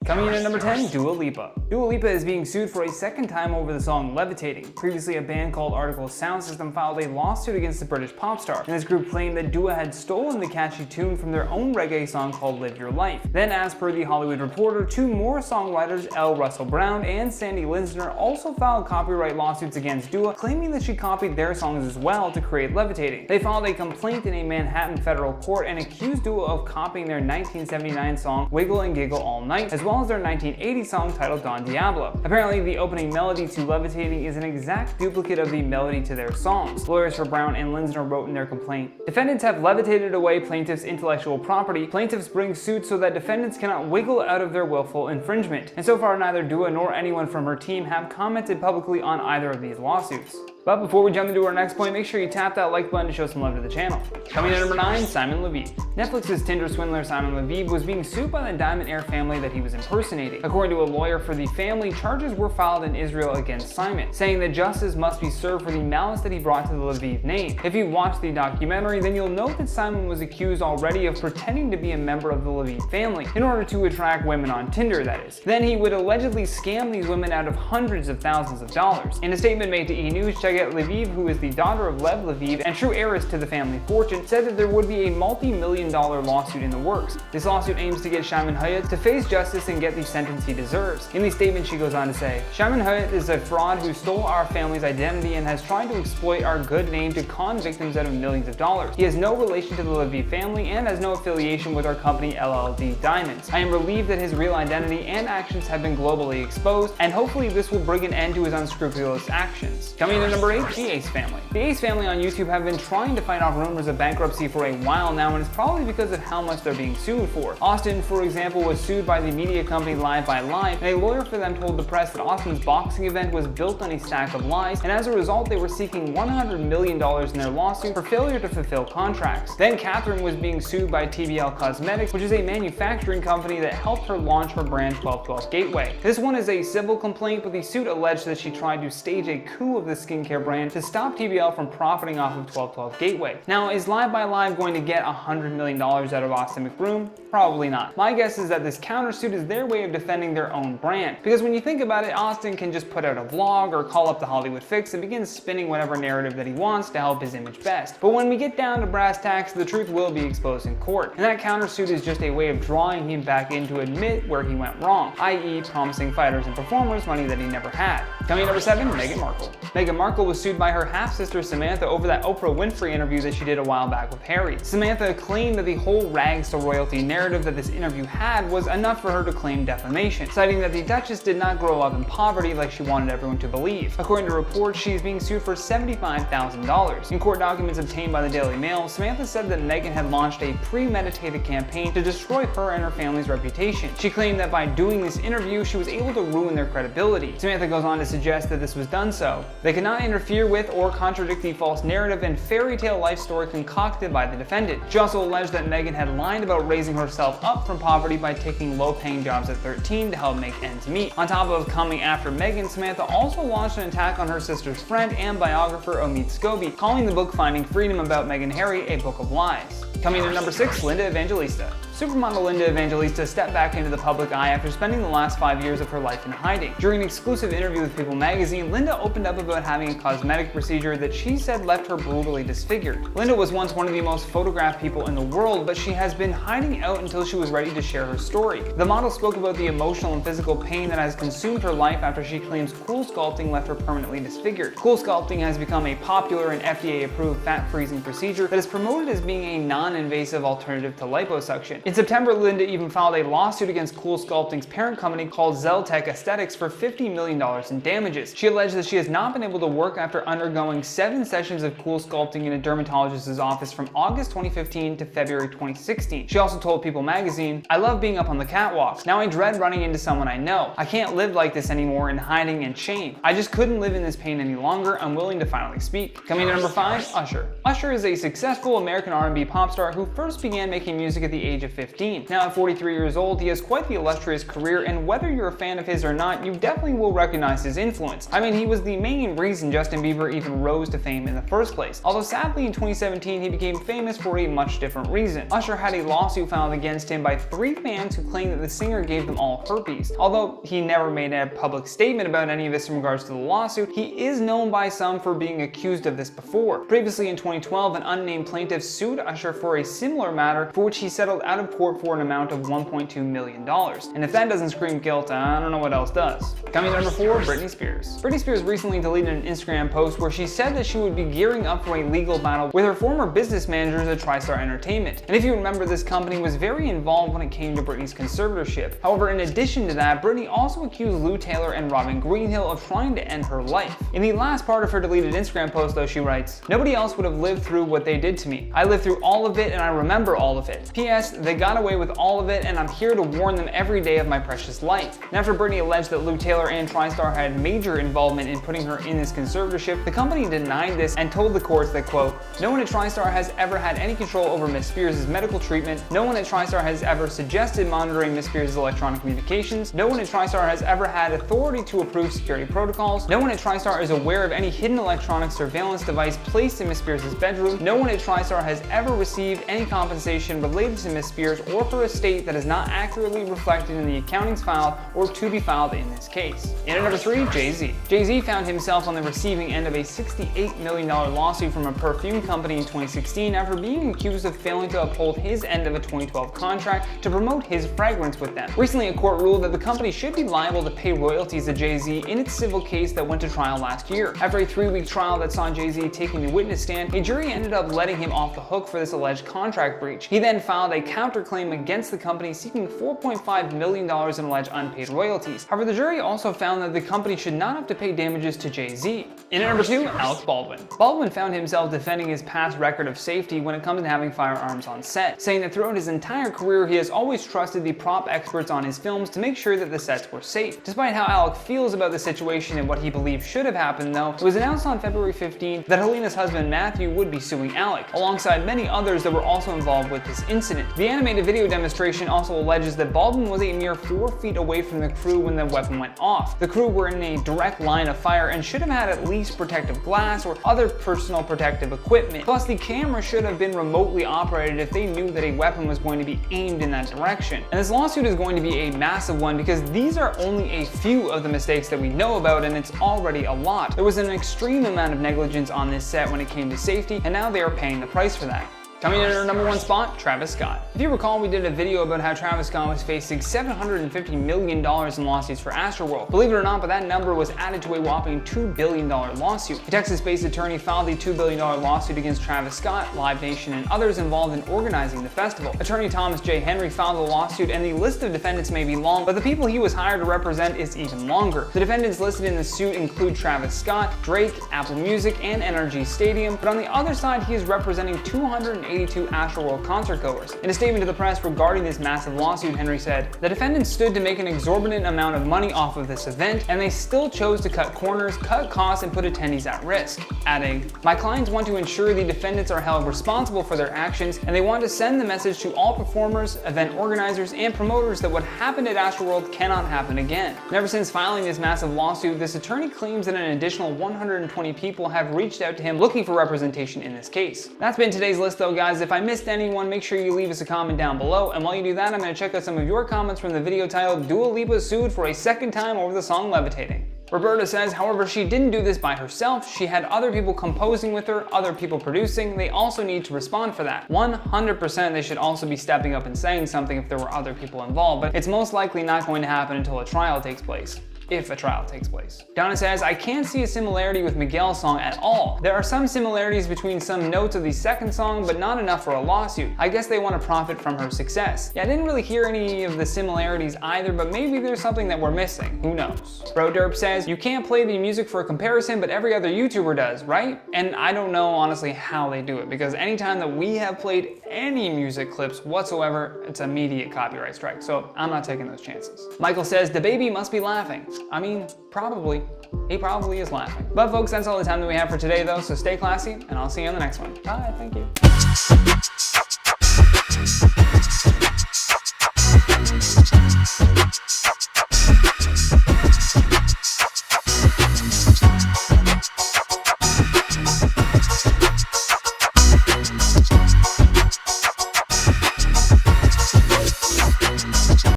Coming in at number 10, Dua Lipa. Dua Lipa is being sued for a second time over the song Levitating. Previously, a band called Article Sound System filed a lawsuit against the British pop star, and this group claimed that Dua had stolen the catchy tune from their own reggae song called Live Your Life. Then, as per The Hollywood Reporter, two more songwriters, L. Russell Brown and Sandy Linsner, also filed copyright lawsuits against Dua, claiming that she copied their songs as well to create Levitating. They filed a complaint in a Manhattan federal court and accused Dua of copying their 1979 song Wiggle and Giggle All Night, as well as their 1980 song titled Don Diablo. Apparently, the opening melody to Levitating is an exact duplicate of the melody to their songs. Lawyers for Brown and Linsner wrote in their complaint, "Defendants have levitated away plaintiffs' intellectual property. Plaintiffs bring suit so that defendants cannot wiggle out of their willful infringement." And so far, neither Dua nor anyone from her team have commented publicly on either of these lawsuits. But before we jump into our next point, make sure you tap that like button to show some love to the channel. Coming in at number 9, Simon Leviev. Netflix's Tinder swindler Simon Leviev was being sued by the Diamond Air family that he was impersonating. According to a lawyer for the family, charges were filed in Israel against Simon, saying that justice must be served for the malice that he brought to the Leviev name. If you watch the documentary, then you'll note that Simon was accused already of pretending to be a member of the Leviev family, in order to attract women on Tinder, that is. Then he would allegedly scam these women out of hundreds of thousands of dollars. In a statement made to E! News, check out Leviev, who is the daughter of Lev Leviev and true heiress to the family fortune, said that there would be a multi-million-dollar lawsuit in the works. This lawsuit aims to get Shimon Hayat to face justice and get the sentence he deserves. In the statement, she goes on to say, "Shimon Hayat is a fraud who stole our family's identity and has tried to exploit our good name to con victims out of millions of dollars. He has no relation to the Leviev family and has no affiliation with our company LLD Diamonds. I am relieved that his real identity and actions have been globally exposed, and hopefully this will bring an end to his unscrupulous actions." Coming in at number 8, the Ace family. The Ace family on YouTube have been trying to fight off rumors of bankruptcy for a while now, and it's probably because of how much they're being sued for. Austin, for example, was sued by the media company Live by Live, and a lawyer for them told the press that Austin's boxing event was built on a stack of lies, and as a result they were seeking $100 million in their lawsuit for failure to fulfill contracts. Then Catherine was being sued by TBL Cosmetics, which is a manufacturing company that helped her launch her brand 1212 Gateway. This one is a civil complaint, but the suit alleged that she tried to stage a coup of the skincare brand to stop TBL from profiting off of 1212 Gateway. Now, is Live by Live going to get $100 million out of Austin McBroom? Probably not. My guess is that this countersuit is their way of defending their own brand. Because when you think about it, Austin can just put out a vlog or call up the Hollywood Fix and begin spinning whatever narrative that he wants to help his image best. But when we get down to brass tacks, the truth will be exposed in court. And that countersuit is just a way of drawing him back in to admit where he went wrong, i.e. promising fighters and performers money that he never had. Coming in number 7, Meghan Markle. Meghan Markle was sued by her half-sister Samantha over that Oprah Winfrey interview that she did a while back with Harry. Samantha claimed that the whole rags to royalty narrative that this interview had was enough for her to claim defamation, citing that the Duchess did not grow up in poverty like she wanted everyone to believe. According to reports, she is being sued for $75,000. In court documents obtained by the Daily Mail, Samantha said that Meghan had launched a premeditated campaign to destroy her and her family's reputation. She claimed that by doing this interview, she was able to ruin their credibility. Samantha goes on to suggest that this was done so they could not interfere with or contradict the false narrative and fairy tale life story concocted by the defendant. She also alleged that Meghan had lied about raising herself up from poverty by taking low-paying jobs at 13 to help make ends meet. On top of coming after Meghan, Samantha also launched an attack on her sister's friend and biographer Omid Scobie, calling the book Finding Freedom about Meghan Harry a book of lies. Coming in at number 6, Linda Evangelista. Supermodel Linda Evangelista stepped back into the public eye after spending the last 5 years of her life in hiding. During an exclusive interview with People magazine, Linda opened up about having a cosmetic procedure that she said left her brutally disfigured. Linda was once one of the most photographed people in the world, but she has been hiding out until she was ready to share her story. The model spoke about the emotional and physical pain that has consumed her life after she claims cool sculpting left her permanently disfigured. Cool sculpting has become a popular and FDA-approved fat freezing procedure that is promoted as being a non-invasive alternative to liposuction. In September, Linda even filed a lawsuit against Cool Sculpting's parent company called Zeltec Aesthetics for $50 million in damages. She alleged that she has not been able to work after undergoing 7 sessions of Cool Sculpting in a dermatologist's office from August 2015 to February 2016. She also told People magazine, "I love being up on the catwalks. Now I dread running into someone I know. I can't live like this anymore in hiding and shame. I just couldn't live in this pain any longer. I'm willing to finally speak." Coming in at number 5, Usher. Usher is a successful American R&B pop star who first began making music at the age of 2015. Now at 43 years old, he has quite the illustrious career, and whether you're a fan of his or not, you definitely will recognize his influence. I mean, he was the main reason Justin Bieber even rose to fame in the first place. Although sadly in 2017 he became famous for a much different reason. Usher had a lawsuit filed against him by 3 fans who claimed that the singer gave them all herpes. Although he never made a public statement about any of this in regards to the lawsuit, he is known by some for being accused of this before. Previously in 2012, an unnamed plaintiff sued Usher for a similar matter, for which he settled out of court for an amount of $1.2 million. And if that doesn't scream guilt, I don't know what else does. Coming number 4, Britney Spears. Britney Spears recently deleted an Instagram post where she said that she would be gearing up for a legal battle with her former business managers at TriStar Entertainment. And if you remember, this company was very involved when it came to Britney's conservatorship. However, in addition to that, Britney also accused Lou Taylor and Robin Greenhill of trying to end her life. In the last part of her deleted Instagram post though, she writes, "Nobody else would have lived through what they did to me. I lived through all of it and I remember all of it. P.S. They got away with all of it and I'm here to warn them every day of my precious life." And after Britney alleged that Lou Taylor and TriStar had major involvement in putting her in this conservatorship, the company denied this and told the courts that, quote, "No one at TriStar has ever had any control over Miss Spears' medical treatment. No one at TriStar has ever suggested monitoring Miss Spears' electronic communications. No one at TriStar has ever had authority to approve security protocols. No one at TriStar is aware of any hidden electronic surveillance device placed in Miss Spears' bedroom. No one at TriStar has ever received any compensation related to Miss Spears or her estate that is not accurately reflected in the accountings filed or to be filed in this case." And at number 3, Jay-Z. Jay-Z found himself on the receiving end of a $68 million lawsuit from a perfume company in 2016 after being accused of failing to uphold his end of a 2012 contract to promote his fragrance with them. Recently, a court ruled that the company should be liable to pay royalties to Jay-Z in its civil case that went to trial last year. After a 3-week trial that saw Jay-Z taking the witness stand, a jury ended up letting him off the hook for this alleged contract breach. He then filed a counterclaim against the company seeking $4.5 million in alleged unpaid royalties. However, the jury also found that the company should not have to pay damages to Jay-Z. And at number 2, Alec Baldwin. Baldwin found himself defending his past record of safety when it comes to having firearms on set, saying that throughout his entire career he has always trusted the prop experts on his films to make sure that the sets were safe. Despite how Alec feels about the situation and what he believes should have happened though, it was announced on February 15th that Helena's husband Matthew would be suing Alec, alongside many others that were also involved with this incident. The animated video demonstration also alleges that Baldwin was a mere 4 feet away from the crew when the weapon went off. The crew were in a direct line of fire and should have had at least protective glass or other personal protective equipment. Plus, the camera should have been remotely operated if they knew that a weapon was going to be aimed in that direction. And this lawsuit is going to be a massive one because these are only a few of the mistakes that we know about, and it's already a lot. There was an extreme amount of negligence on this set when it came to safety, and now they are paying the price for that. Coming in at our number 1 spot, Travis Scott. If you recall, we did a video about how Travis Scott was facing $750 million in lawsuits for Astroworld. Believe it or not, but that number was added to a whopping $2 billion lawsuit. A Texas-based attorney filed a $2 billion lawsuit against Travis Scott, Live Nation, and others involved in organizing the festival. Attorney Thomas J. Henry filed the lawsuit, and the list of defendants may be long, but the people he was hired to represent is even longer. The defendants listed in the suit include Travis Scott, Drake, Apple Music, and NRG Stadium, but on the other side, he is representing 282 Astroworld concert goers. In a statement to the press regarding this massive lawsuit, Henry said, "The defendants stood to make an exorbitant amount of money off of this event, and they still chose to cut corners, cut costs, and put attendees at risk," adding, "My clients want to ensure the defendants are held responsible for their actions, and they want to send the message to all performers, event organizers, and promoters that what happened at Astroworld cannot happen again." And ever since filing this massive lawsuit, this attorney claims that an additional 120 people have reached out to him looking for representation in this case. That's been today's list though, guys. If I missed anyone, make sure you leave us a comment down below, and while you do that, I'm going to check out some of your comments from the video titled "Dua Lipa sued for a second time over the song Levitating." Roberta says, however, she didn't do this by herself. She had other people composing with her, other people producing. They also need to respond for that. 100% they should also be stepping up and saying something if there were other people involved, but it's most likely not going to happen until a trial takes place. If a trial takes place. Donna says, I can't see a similarity with Miguel's song at all. There are some similarities between some notes of the second song, but not enough for a lawsuit. I guess they want to profit from her success. Yeah, I didn't really hear any of the similarities either, but maybe there's something that we're missing. Who knows? Bro Derp says, you can't play the music for a comparison, but every other YouTuber does, right? And I don't know honestly how they do it, because anytime that we have played any music clips whatsoever, it's immediate copyright strike, so I'm not taking those chances. Michael says, the baby must be laughing. I mean, probably. He probably is laughing. But folks, that's all the time that we have for today though, so stay classy, and I'll see you on the next one. Bye, thank you.